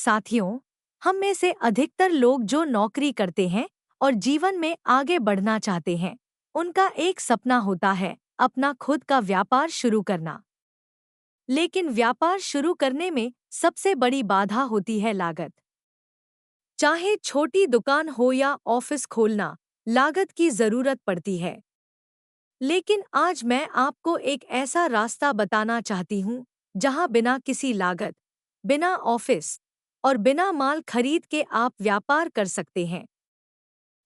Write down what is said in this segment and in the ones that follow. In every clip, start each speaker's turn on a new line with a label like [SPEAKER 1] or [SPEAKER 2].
[SPEAKER 1] साथियों, हम में से अधिकतर लोग जो नौकरी करते हैं और जीवन में आगे बढ़ना चाहते हैं, उनका एक सपना होता है अपना खुद का व्यापार शुरू करना। लेकिन व्यापार शुरू करने में सबसे बड़ी बाधा होती है लागत। चाहे छोटी दुकान हो या ऑफिस खोलना, लागत की जरूरत पड़ती है। लेकिन आज मैं आपको एक ऐसा रास्ता बताना चाहती हूँ जहाँ बिना किसी लागत, बिना ऑफिस और बिना माल खरीद के आप व्यापार कर सकते हैं।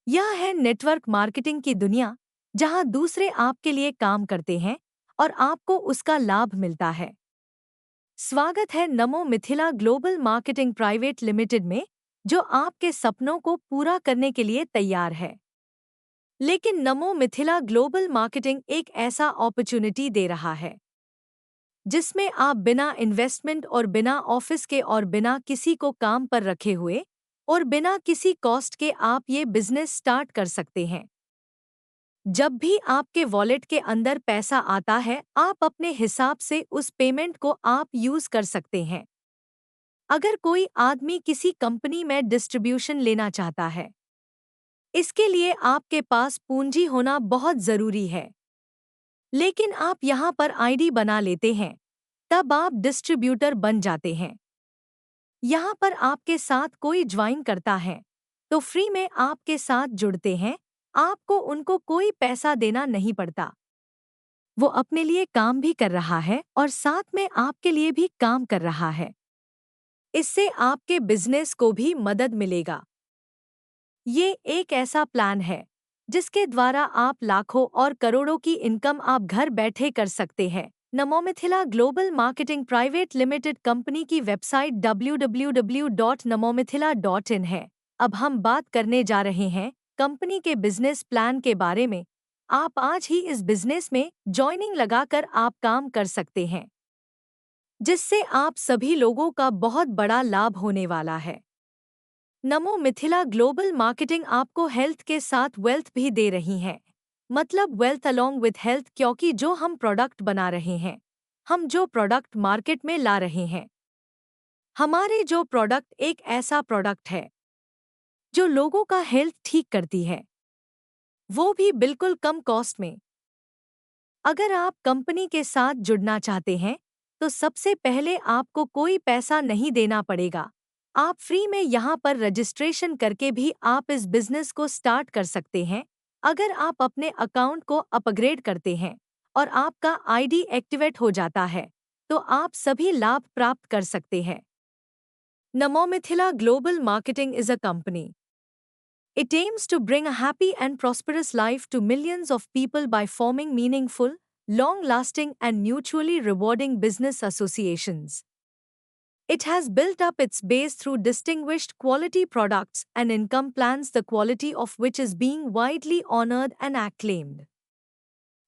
[SPEAKER 1] यह है नेटवर्क मार्केटिंग की दुनिया, जहाँ दूसरे आपके लिए काम करते हैं और आपको उसका लाभ मिलता है। स्वागत है नमो Mithila global marketing private limited में, जो आपके सपनों को पूरा करने के लिए तैयार है। लेकिन नमो मिथिला ग्लोबल मार्केटिंग एक ऐसा अपॉर्चुनिटी दे रहा है जिसमें आप बिना इन्वेस्टमेंट और बिना ऑफिस के और बिना किसी को काम पर रखे हुए और बिना किसी कॉस्ट के आप ये बिजनेस स्टार्ट कर सकते हैं। जब भी आपके वॉलेट के अंदर पैसा आता है, आप अपने हिसाब से उस पेमेंट को आप यूज कर सकते हैं। अगर कोई आदमी किसी कंपनी में डिस्ट्रीब्यूशन लेना चाहता है, इसके लिए आपके पास पूंजी होना बहुत जरूरी है। लेकिन आप यहाँ पर आईडी बना लेते हैं, तब आप डिस्ट्रीब्यूटर बन जाते हैं। यहाँ पर आपके साथ कोई ज्वाइन करता है तो फ्री में आपके साथ जुड़ते हैं, आपको उनको कोई पैसा देना नहीं पड़ता। वो अपने लिए काम भी कर रहा है और साथ में आपके लिए भी काम कर रहा है। इससे आपके बिजनेस को भी मदद मिलेगा। ये एक ऐसा प्लान है जिसके द्वारा आप लाखों और करोड़ों की इनकम आप घर बैठे कर सकते हैं। Namomithila global marketing private limited company की वेबसाइट www.namomithila.in है। अब हम बात करने जा रहे हैं कंपनी के बिजनेस प्लान के बारे में। आप आज ही इस बिजनेस में जॉइनिंग लगाकर आप काम कर सकते हैं, जिससे आप सभी लोगों का बहुत बड़ा लाभ होने वाला है। नमो मिथिला ग्लोबल मार्केटिंग आपको हेल्थ के साथ वेल्थ भी दे रही है। मतलब वेल्थ अलोंग विथ हेल्थ, क्योंकि जो हम प्रोडक्ट बना रहे हैं, हम जो प्रोडक्ट मार्केट में ला रहे हैं, हमारे जो प्रोडक्ट एक ऐसा प्रोडक्ट है जो लोगों का हेल्थ ठीक करती है, वो भी बिल्कुल कम कॉस्ट में। अगर आप कंपनी के साथ जुड़ना चाहते हैं तो सबसे पहले आपको कोई पैसा नहीं देना पड़ेगा। आप फ्री में यहाँ पर रजिस्ट्रेशन करके भी आप इस बिजनेस को स्टार्ट कर सकते हैं। अगर आप अपने अकाउंट को अपग्रेड करते हैं और आपका आईडी एक्टिवेट हो जाता है, तो आप सभी लाभ प्राप्त कर सकते हैं। Namomithila global marketing is a company. It aims to bring a happy and prosperous life to millions of people by forming meaningful, long-lasting and mutually rewarding business associations. It has built up its base through distinguished quality products and income plans, the quality of which is being widely honored and acclaimed.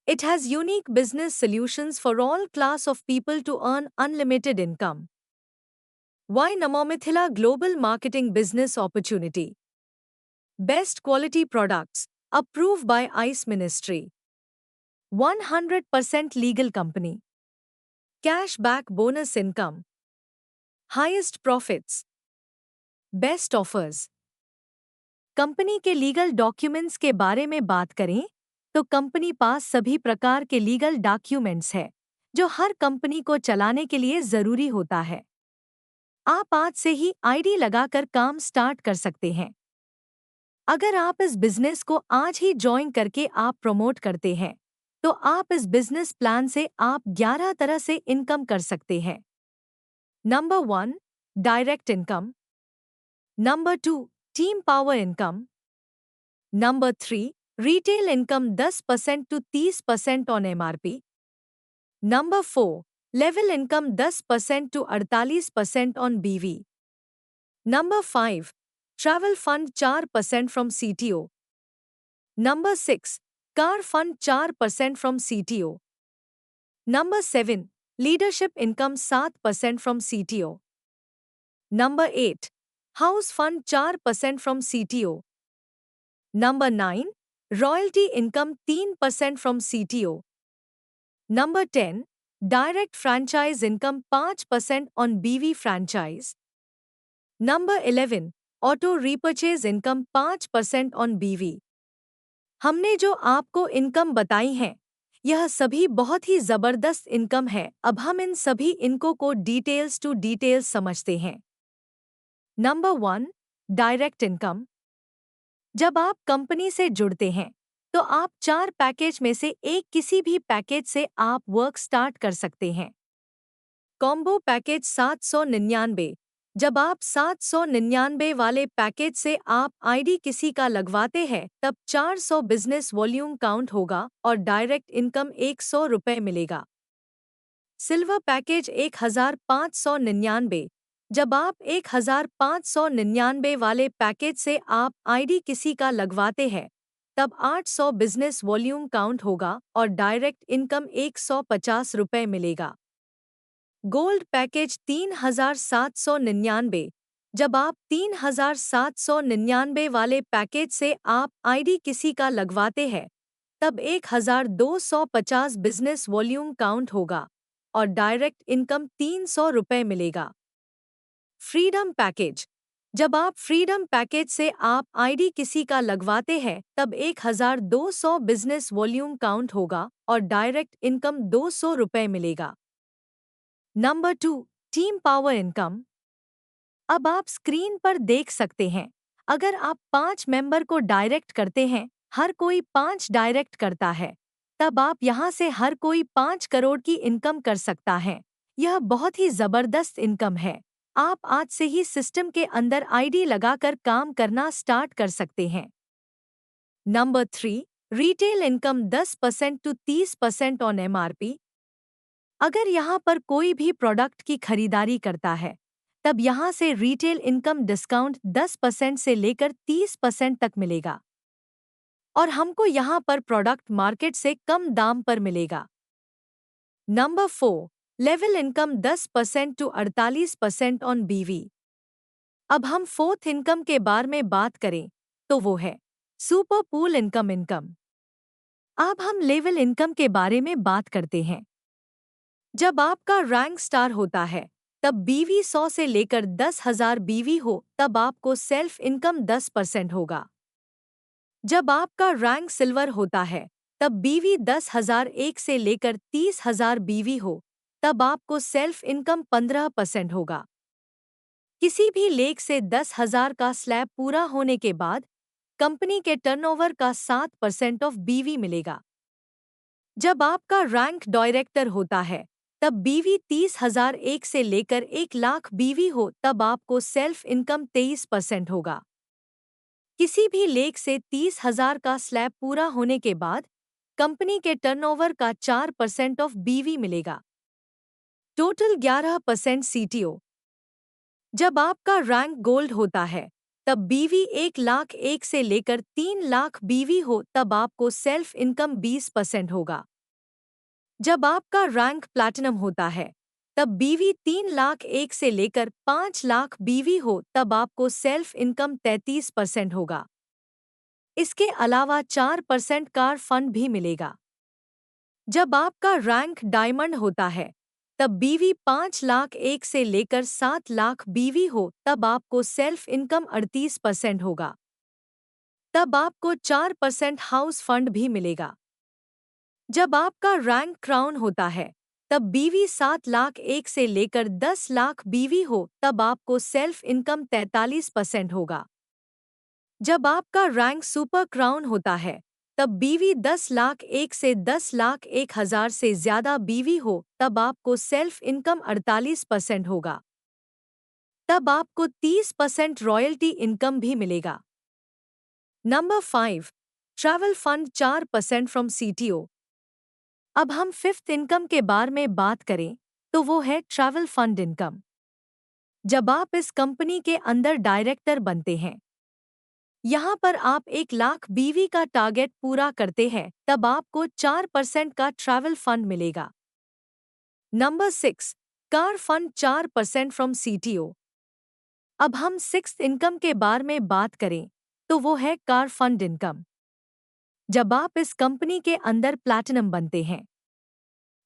[SPEAKER 1] It has unique business solutions for all class of people to earn unlimited income. Why Namomithila Global Marketing Business Opportunity? Best quality products, approved by ICE Ministry. 100% legal company. Cashback bonus income. Highest profits. Best offers. Company के legal documents के बारे में बात करें तो company पास सभी प्रकार के लीगल डॉक्यूमेंट्स है जो हर कंपनी को चलाने के लिए जरूरी होता है। आप आज से ही आईडी लगाकर काम स्टार्ट कर सकते हैं। अगर आप इस बिजनेस को आज ही ज्वाइन करके आप प्रमोट करते हैं, तो आप इस बिजनेस प्लान से आप 11 तरह से इनकम कर सकते हैं। Number 1, direct income. Number 2, team power income. Number 3, retail income 10% to 30% on MRP. Number 4, level income 10% to 48% on BV. Number 5, travel fund 4% from CTO. Number 6, car fund 4% from CTO. Number 7, leadership income 7% from CTO. Number 8, house fund 4% from CTO. Number 9, royalty income 3% from CTO. Number 10, direct franchise income 5% on BV franchise. Number 11, auto repurchase income 5% on बीवी। हमने जो आपको income बताई है, यह सभी बहुत ही जबरदस्त इनकम है। अब हम इन सभी इनको को डिटेल्स टू डिटेल्स समझते हैं। Number 1, direct income. जब आप कंपनी से जुड़ते हैं तो आप 4 पैकेज में से एक किसी भी पैकेज से आप वर्क स्टार्ट कर सकते हैं। Combo package 799। जब आप 799 वाले पैकेज से आप आईडी किसी का लगवाते हैं तब 400 बिजनेस वॉल्यूम काउंट होगा और डायरेक्ट इनकम 100 रुपये मिलेगा। Silver package 1599। जब आप 1599 वाले पैकेज से आप आईडी किसी का लगवाते हैं तब 800 बिजनेस वॉल्यूम काउंट होगा और डायरेक्ट इनकम 150 रुपये मिलेगा। Gold package 3799। जब आप 3799 वाले पैकेज से आप आईडी किसी का लगवाते हैं तब 1250 बिजनेस वॉल्यूम काउंट होगा और डायरेक्ट इनकम 300 रुपये मिलेगा। Freedom package. जब आप फ्रीडम पैकेज से आप आईडी किसी का लगवाते हैं तब 1200 बिजनेस वॉल्यूम काउंट होगा और डायरेक्ट इनकम 200 रुपये मिलेगा। Number 2, team power income. अब आप स्क्रीन पर देख सकते हैं, अगर आप 5 मेंबर को डायरेक्ट करते हैं, हर कोई 5 डायरेक्ट करता है, तब आप यहां से हर कोई 5 करोड़ की इनकम कर सकता है। यह बहुत ही जबरदस्त इनकम है। आप आज से ही सिस्टम के अंदर आईडी लगाकर काम करना स्टार्ट कर सकते हैं। Number 3, retail income 10% to 30% on MRP. अगर यहाँ पर कोई भी प्रोडक्ट की खरीदारी करता है तब यहाँ से रिटेल इनकम डिस्काउंट 10% से लेकर 30% तक मिलेगा और हमको यहाँ पर प्रोडक्ट मार्केट से कम दाम पर मिलेगा। Number 4, level income 10% to 48% on BV. अब हम फोर्थ इनकम के बारे में बात करें तो वो है सुपर पूल इनकम। अब हम लेवल इनकम के बारे में बात करते हैं। जब आपका रैंक स्टार होता है तब बीवी 100 से लेकर 10,000 बीवी हो तब आपको सेल्फ इनकम 10% होगा। जब आपका रैंक सिल्वर होता है तब बीवी 10,001 से लेकर 30,000 बीवी हो तब आपको सेल्फ इनकम 15% होगा। किसी भी लेख से 10,000 का स्लैब पूरा होने के बाद कंपनी के टर्नओवर का 7% ऑफ बीवी मिलेगा। जब आपका रैंक डायरेक्टर होता है तब बीवी 30,001 से लेकर 1,00,000 बीवी हो तब आपको सेल्फ इनकम 23% होगा। किसी भी लेख से 30,000 का स्लैब पूरा होने के बाद कंपनी के टर्नओवर का 4% ऑफ बीवी मिलेगा। Total 11% CTO. जब आपका रैंक गोल्ड होता है तब बीवी 1,00,001 से लेकर 3,00,000 बीवी हो तब आपको सेल्फ इनकम 20% होगा। जब आपका रैंक प्लैटिनम होता है तब बीवी 3,00,001 से लेकर 5,00,000 बीवी हो तब आपको सेल्फ इनकम 33% होगा। इसके अलावा 4% कार फंड भी मिलेगा। जब आपका रैंक डायमंड होता है तब बीवी 5,00,001 से लेकर 7,00,000 बीवी हो तब आपको सेल्फ इनकम 38% होगा। तब आपको 4% हाउस फंड भी मिलेगा। जब आपका रैंक क्राउन होता है तब बीवी 7,00,001 से लेकर 10,00,000 बीवी हो तब आपको सेल्फ इनकम 43% होगा। जब आपका रैंक सुपर क्राउन होता है तब बीवी 10,00,001 से 10,01,000 से ज्यादा बीवी हो तब आपको सेल्फ इनकम 48% होगा। तब आपको 30% रॉयल्टी इनकम भी मिलेगा। Number 5, travel fund 4% from CTO. अब हम फिफ्थ इनकम के बारे में बात करें तो वो है ट्रैवल फंड इनकम। जब आप इस कंपनी के अंदर डायरेक्टर बनते हैं, यहाँ पर आप 1,00,000 बीवी का टारगेट पूरा करते हैं तब आपको 4% का ट्रैवल फंड मिलेगा। Number 6, car fund 4% from CTO. अब हम सिक्स्थ इनकम के बारे में बात करें तो वो है कार फंड इनकम। जब आप इस कंपनी के अंदर प्लैटिनम बनते हैं,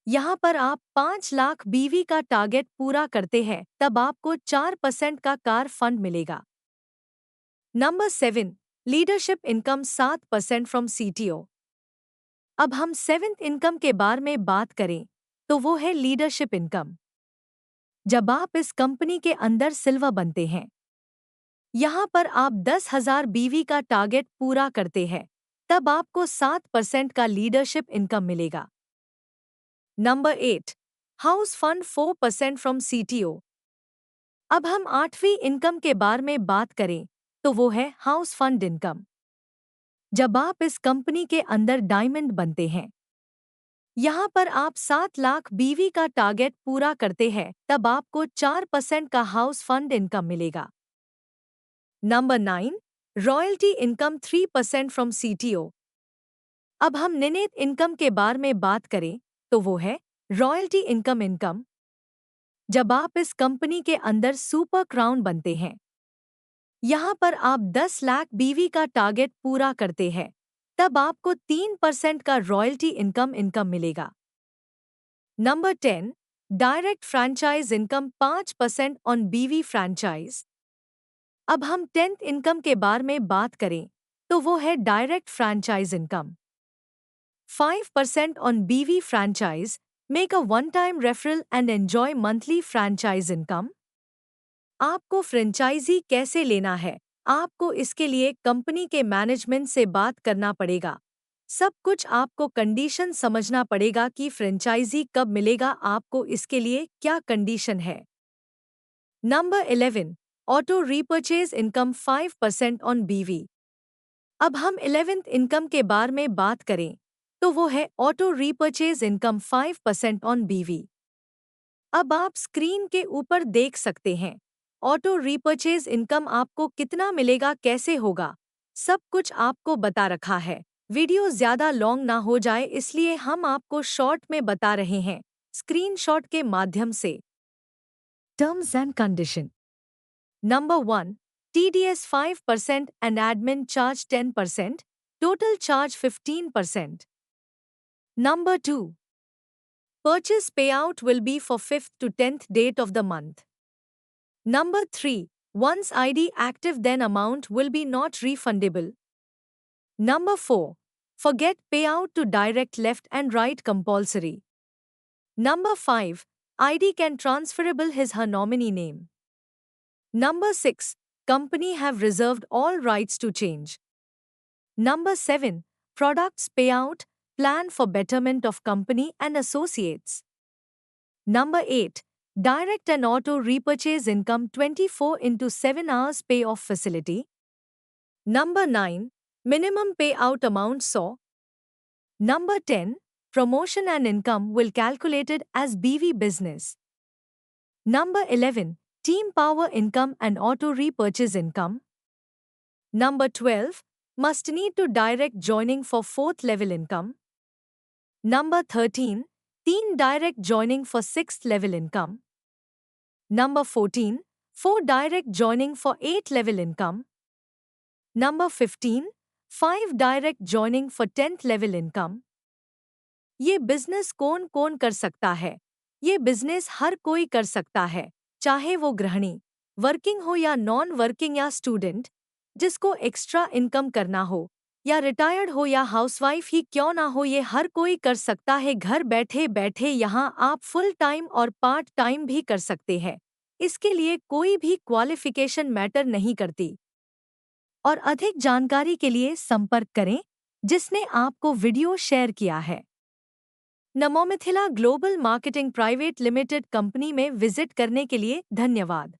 [SPEAKER 1] यहाँ पर आप 5 लाख बीवी का टारगेट पूरा करते हैं तब आपको 4% का कार फंड मिलेगा। Number 7, leadership income 7% from CTO. अब हम सेवेंथ इनकम के बारे में बात करें तो वो है लीडरशिप इनकम। जब आप इस कंपनी के अंदर सिल्वर बनते हैं, यहाँ पर आप 10,000 बीवी का टारगेट पूरा करते हैं तब आपको 7% का लीडरशिप इनकम मिलेगा। Number 8, house fund 4% from CTO. अब हम 8वीं इनकम के बारे में बात करें तो वो है हाउस फंड इनकम। जब आप इस कंपनी के अंदर डायमंड बनते हैं, यहाँ पर आप 7 लाख बीवी का टारगेट पूरा करते हैं तब आपको 4% का हाउस फंड इनकम मिलेगा। Number 9, royalty income 3% from CTO. अब हम निनेत इनकम के बारे में बात करें तो वो है रॉयल्टी इनकम। जब आप इस कंपनी के अंदर सुपर क्राउन बनते हैं, यहाँ पर आप 10 लाख बीवी का टारगेट पूरा करते हैं तब आपको 3% का रॉयल्टी इनकम मिलेगा। Number 10, direct franchise income 5% on बीवी फ्रैंचाइज। अब हम 10th इनकम के बारे में बात करें तो वो है direct franchise income. 5% on BV franchise, make a one-time referral and enjoy monthly franchise income। आपको फ्रेंचाइजी कैसे लेना है? आपको इसके लिए कंपनी के मैनेजमेंट से बात करना पड़ेगा। सब कुछ आपको कंडीशन समझना पड़ेगा कि फ्रेंचाइजी कब मिलेगा, आपको इसके लिए क्या कंडीशन है। Number 11, auto repurchase income 5% on BV। अब हम 11th इनकम के बारे में बात करें तो वो है auto repurchase income 5% on BV. अब आप स्क्रीन के ऊपर देख सकते हैं ऑटो रीपर्चेज इनकम आपको कितना मिलेगा, कैसे होगा, सब कुछ आपको बता रखा है। वीडियो ज्यादा लॉन्ग ना हो जाए इसलिए हम आपको शॉर्ट में बता रहे हैं स्क्रीनशॉट के माध्यम से। Terms and condition. Number 1, TDS 5% and admin charge 10%, total charge 15%. Number 2, purchase payout will be for 5th to 10th date of the month. Number 3, once ID active then amount will be not refundable. Number 4, forget payout to direct left and right compulsory. Number 5, ID can transferable his/her nominee name. Number 6, company have reserved all rights to change. Number 7, products payout, plan for betterment of company and associates. Number 8, direct and auto repurchase income 24/7 hours payoff facility. Number 9, minimum payout amount SAW. Number 10, promotion and income will calculated as BV business. Number 11, team power income and auto repurchase income. Number 12, must need to direct joining for 4th level income. Number 13, teen direct joining for 6th level income. Number 14, 4 direct joining for 8th level income. Number 15, 5 direct joining for 10th level income. ये business कौन कौन कर सकता है? ये business हर कोई कर सकता है, चाहे वो गृहिणी, वर्किंग हो या नॉन वर्किंग या स्टूडेंट, जिसको एक्स्ट्रा इनकम करना हो या रिटायर्ड हो या हाउसवाइफ ही क्यों ना हो, ये हर कोई कर सकता है। घर बैठे बैठे यहाँ आप फुल टाइम और पार्ट टाइम भी कर सकते हैं। इसके लिए कोई भी क्वालिफिकेशन मैटर नहीं करती। और अधिक जानकारी के लिए संपर्क करें जिसने आपको वीडियो शेयर किया है। Namomithila global marketing private limited company में विजिट करने के लिए धन्यवाद।